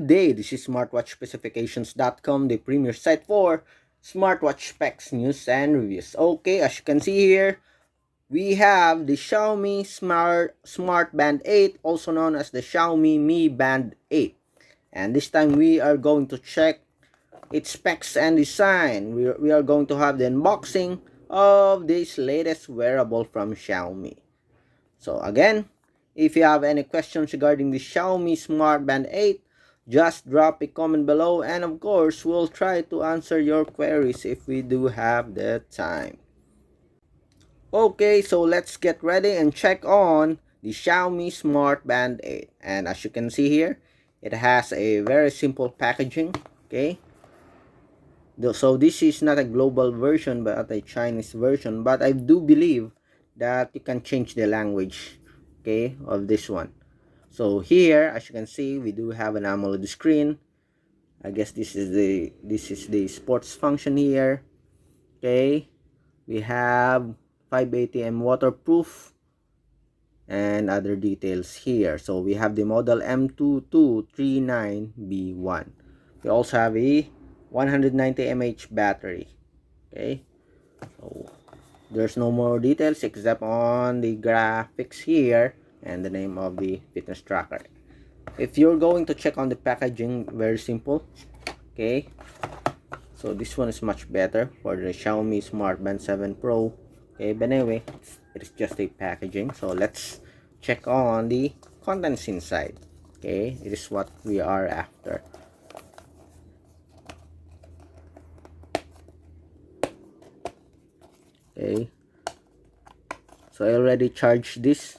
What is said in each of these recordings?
Good day, this is smartwatchspecifications.com, the premier site for smartwatch specs, news, and reviews. Okay, as you can see here, we have the Xiaomi Smart Band 8, also known as the Xiaomi Mi Band 8. And this time we are going to check its specs and design. We are going to have the unboxing of this latest wearable from Xiaomi. So again, if you have any questions regarding the Xiaomi Smart Band 8, just drop a comment below, and of course, we'll try to answer your queries if we do have the time. Okay, so let's get ready and check on the Xiaomi Smart Band 8. And as you can see here, it has a very simple packaging. Okay, so this is not a global version but a Chinese version, but I do believe that you can change the language, okay, of this one. So here, as you can see, we do have an AMOLED screen. I guess this is the sports function here. Okay, we have 580 waterproof and other details here. So we have the model M2239B1. We also have a 190 mAh battery. Okay, so there's no more details except on the graphics here and the name of the fitness tracker. If you're going to check on the packaging, very simple. Okay, so this one is much better for the Xiaomi Smart Band 7 Pro. Okay, but anyway, it's just a packaging. So let's check on the contents inside. Okay, it is what we are after. Okay, so I already charged this,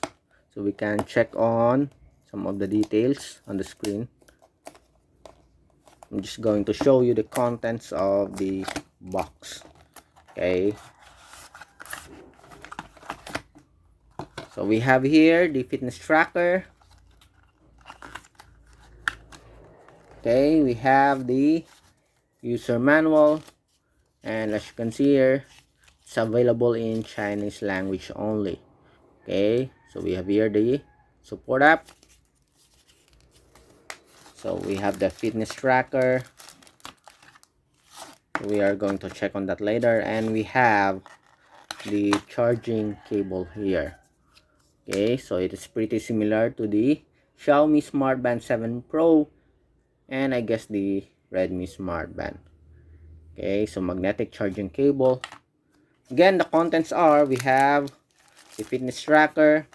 so we can check on some of the details on the screen. I'm just going to show you the contents of the box. Okay, so we have here the fitness tracker. Okay, we have the user manual, and as you can see here, it's available in Chinese language only. Okay, so we have here the support app. So we have the fitness tracker. We are going to check on that later, and we have the charging cable here. Okay, so it is pretty similar to the Xiaomi Smart Band 7 Pro and I guess the Redmi Smart Band. Okay, so magnetic charging cable. Again, the contents are, we have the fitness tracker,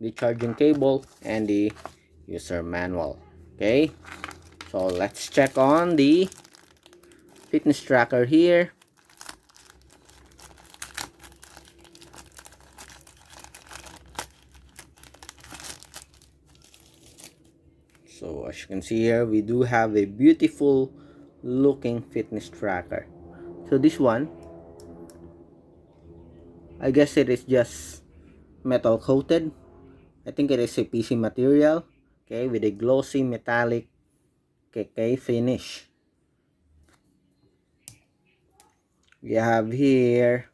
the charging cable, and the user manual. Okay, so let's check on the fitness tracker here. So as you can see here, we do have a beautiful looking fitness tracker. So this one, I guess it is just metal coated. I think it is a PC material, okay, with a glossy metallic finish. We have here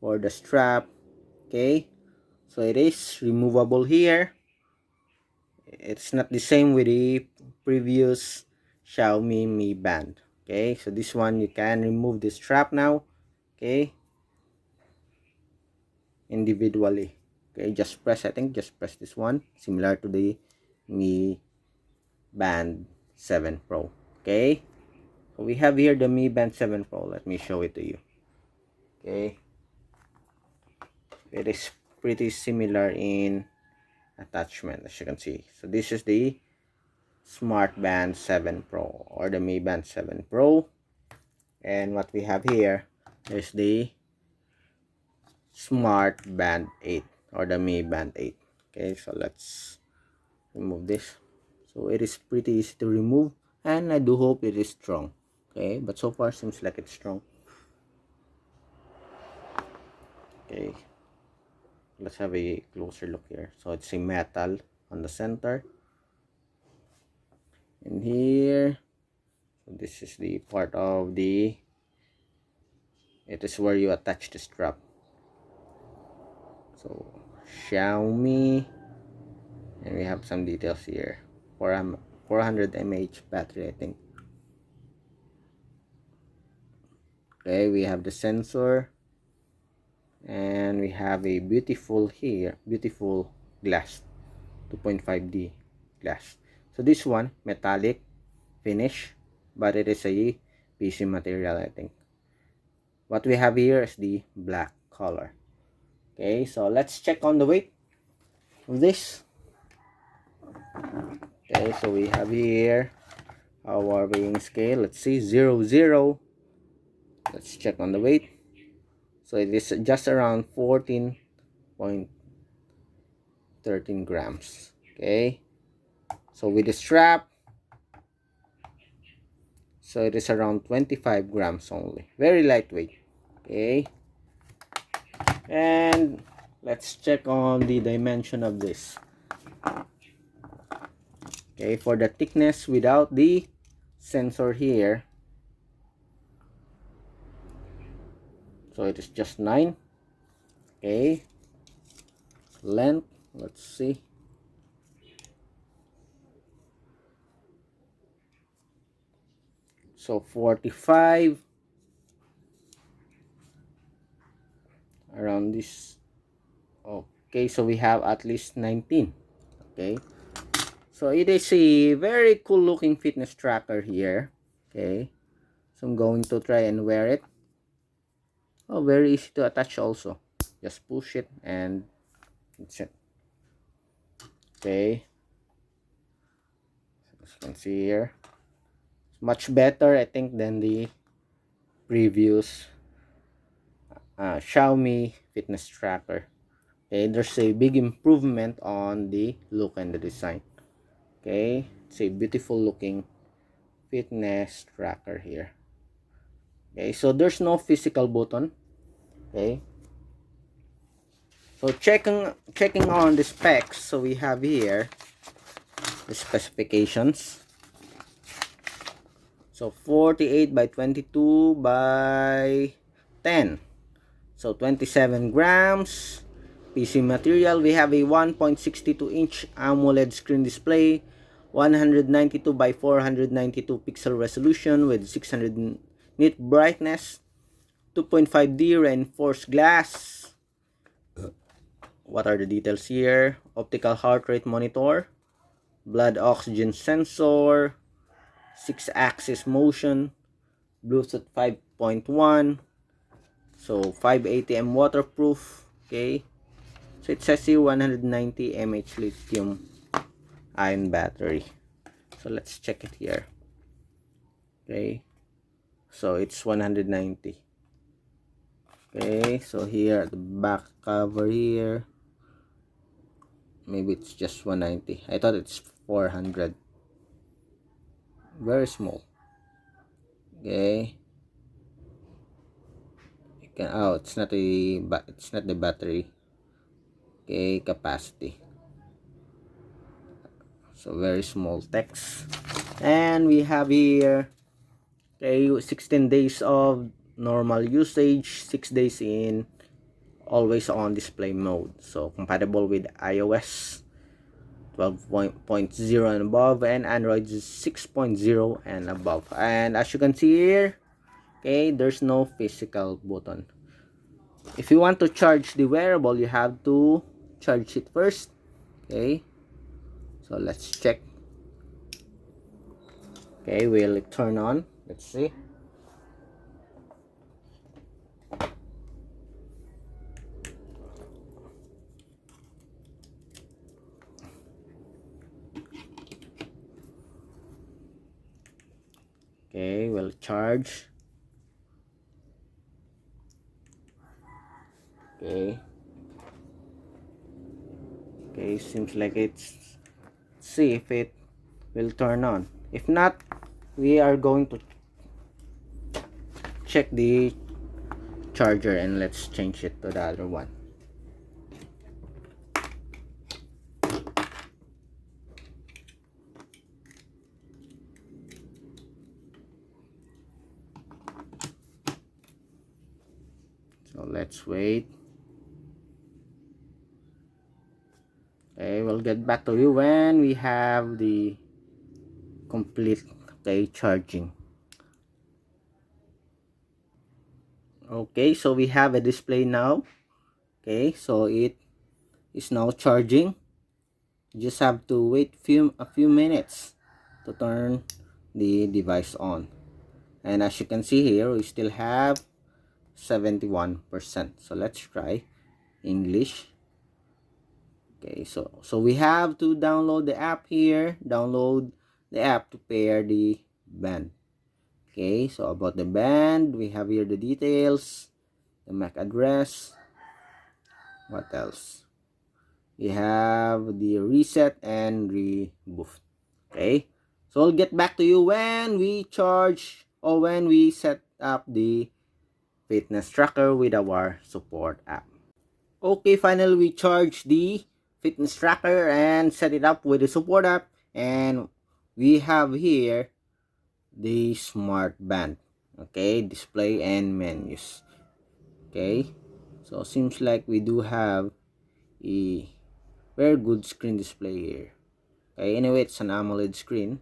for the strap. Okay, so it is removable here. It's not the same with the previous Xiaomi Mi Band. Okay, so this one you can remove the strap now. Okay, individually. Okay, just press, I think just press this one, similar to the Mi Band 7 Pro. Okay, so we have here the Mi Band 7 Pro. Let me show it to you. Okay, it is pretty similar in attachment, as you can see. So this is the Smart Band 7 Pro or the Mi Band 7 Pro, and what we have here is the Smart Band 8 or the Mi Band 8. Okay, so let's remove this. So it is pretty easy to remove, and I do hope it is strong. Okay, but so far seems like it's strong. Okay, let's have a closer look here. So it's a metal on the center, and here, so this is the part of the, it is where you attach the strap. So Xiaomi, and we have some details here. 400 mAh battery, I think. Okay, we have the sensor, and we have a beautiful glass, 2.5D glass. So this one, metallic finish, but it is a PC material, I think. What we have here is the black color. Okay, so let's check on the weight of this. Okay, so we have here our weighing scale. Let's see, 0, 0. Let's check on the weight. So it is just around 14.13 grams. Okay, so with the strap, so it is around 25 grams only. Very lightweight. Okay, and let's check on the dimension of this. Okay, for the thickness without the sensor here, so it is just 9. Okay, length, let's see, so 45, around this. Okay, so we have at least 19. Okay, so it is a very cool looking fitness tracker here. Okay, so I'm going to try and wear it. Oh, very easy to attach also. Just push it and that's it. Okay, as you can see here, it's much better, I think, than the previous Xiaomi fitness tracker. Okay, there's a big improvement on the look and the design. Okay, it's a beautiful looking fitness tracker here. Okay, so there's no physical button. Okay, so checking on the specs. So we have here the specifications. So 48 by 22 by 10, so 27 grams. PC material, we have a 1.62-inch AMOLED screen display, 192 by 492 pixel resolution with 600 nit brightness, 2.5D reinforced glass. What are the details here? Optical heart rate monitor, blood oxygen sensor, 6-axis motion, Bluetooth 5.1, so 5 ATM waterproof. Okay, so it says here 190 mAh lithium ion battery. So let's check it here. Okay, so it's 190. Okay, so here at the back cover here, maybe it's just 190. I thought it's 400. Very small. Okay, you can, oh, it's not the battery. Okay, capacity. So very small text. And we have here, okay, 16 days of normal usage, 6 days in always on display mode. So compatible with iOS 12.0 and above and Android 6.0 and above. And as you can see here, okay, there's no physical button. If you want to charge the wearable, you have to charge it first. Okay, so let's check. Okay, will it turn on? Let's see. Okay, will it charge? Okay. Okay, seems like it's, see if it will turn on. If not, we are going to check the charger and let's change it to the other one. So let's wait. Okay, we'll get back to you when we have the complete, okay, charging. Okay, so we have a display now. Okay, so it is now charging. You just have to wait a few minutes to turn the device on. And as you can see here, we still have 71%. So let's try English. Okay, so we have to download the app here. Download the app to pair the band. Okay, so about the band, we have here the details, the MAC address. What else? We have the reset and reboot. Okay, so I'll get back to you when we charge or when we set up the fitness tracker with our support app. Okay, finally we charge the fitness tracker and set it up with the support app, and we have here the smart band. Okay, display and menus. Okay, so seems like we do have a very good screen display here. Okay, anyway, it's an AMOLED screen,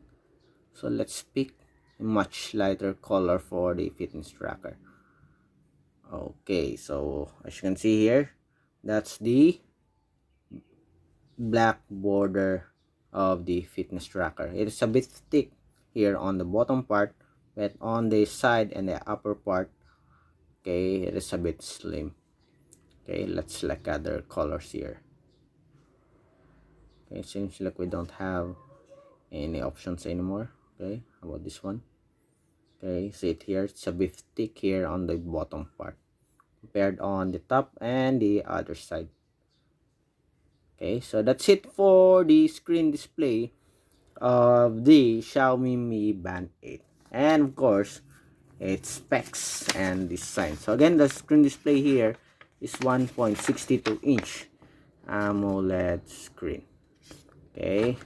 so let's pick a much lighter color for the fitness tracker. Okay, so as you can see here, that's the black border of the fitness tracker. It is a bit thick here on the bottom part, but on the side and the upper part, okay, it is a bit slim. Okay, let's select other colors here. Okay, seems like we don't have any options anymore. Okay, how about this one? Okay, see it here, it's a bit thick here on the bottom part compared on the top and the other side. Okay, so that's it for the screen display of the Xiaomi Mi Band 8, and of course its specs and design. So again, the screen display here is 1.62 inch AMOLED screen. Okay,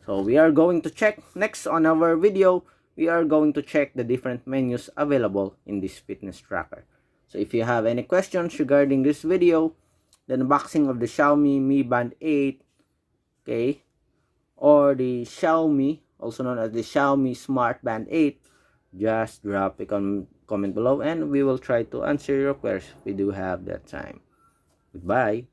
so we are going to check next on our video. We are going to check the different menus available in this fitness tracker. So if you have any questions regarding this video, the unboxing of the Xiaomi Mi Band 8, okay, or the Xiaomi, also known as the Xiaomi Smart Band 8, just drop a comment below and we will try to answer your questions if we do have that time. Goodbye.